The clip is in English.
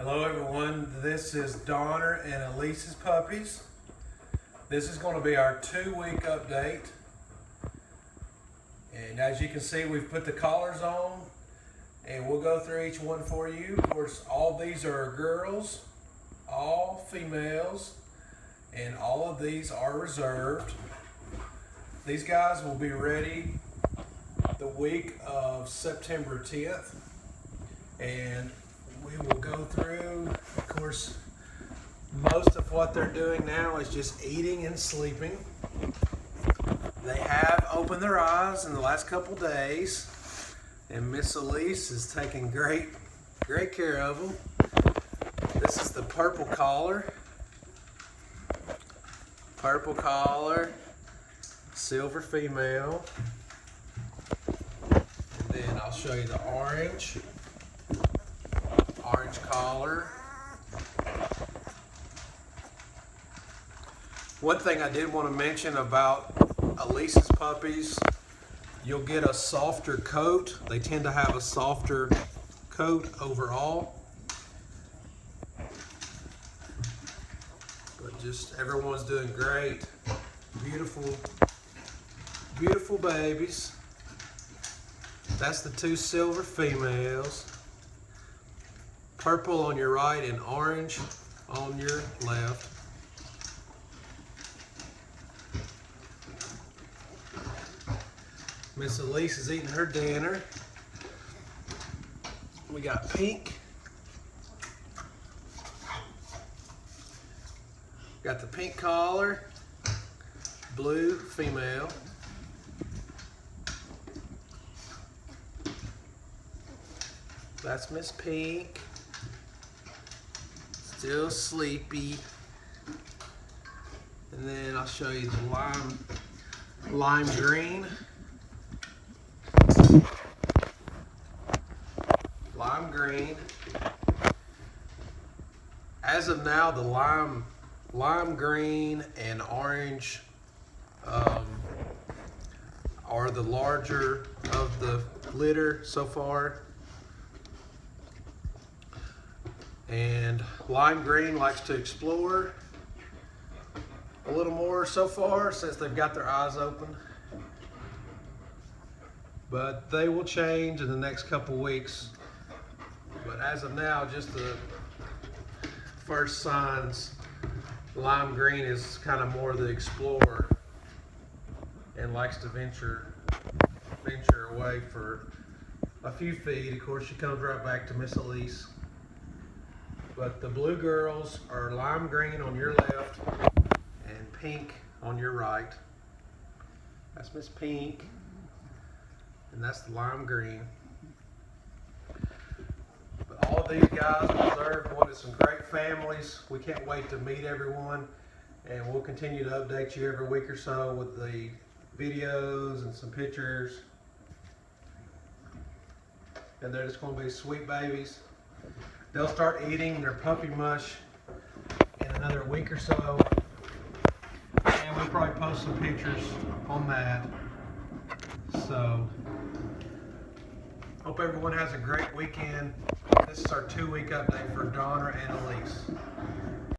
Hello everyone, this is Donner and Alize's puppies. This is going to be our 2-week update. And as you can see, we've put the collars on and we'll go through each one for you. Of course, all these are girls, all females, and all of these are reserved. These guys will be ready the week of September 10th. And we will go through, of course, most of what they're doing now is just eating and sleeping. They have opened their eyes in the last couple days, and Miss Alize is taking great care of them. This is the purple collar, silver female, and then I'll show you the orange collar. One thing I did want to mention about Alize's puppies, you'll get a softer coat. They tend to have a softer coat overall. But just everyone's doing great. Beautiful babies. That's the 2 silver females. Purple on your right and orange on your left. Miss Alize is eating her dinner. We got pink. Got the pink collar, blue female. That's Miss Pink. Still sleepy. And then I'll show you the lime green. Lime green. As of now, the lime green and orange are the larger of the litter so far. And lime green likes to explore a little more so far since they've got their eyes open. But they will change in the next couple weeks. But as of now, just the first signs, lime green is kind of more the explorer and likes to venture away for a few feet. Of course, she comes right back to Miss Alize. But the blue girls are lime green on your left and pink on your right. That's Miss Pink, and that's the lime green. But all of these guys are reserved, one of some great families. We can't wait to meet everyone, and we'll continue to update you every week or so with the videos and some pictures. And they're just going to be sweet babies. They'll start eating their puppy mush in another week or so, and we'll probably post some pictures on that. So, hope everyone has a great weekend. This is our 2-week update for Donner and Alize.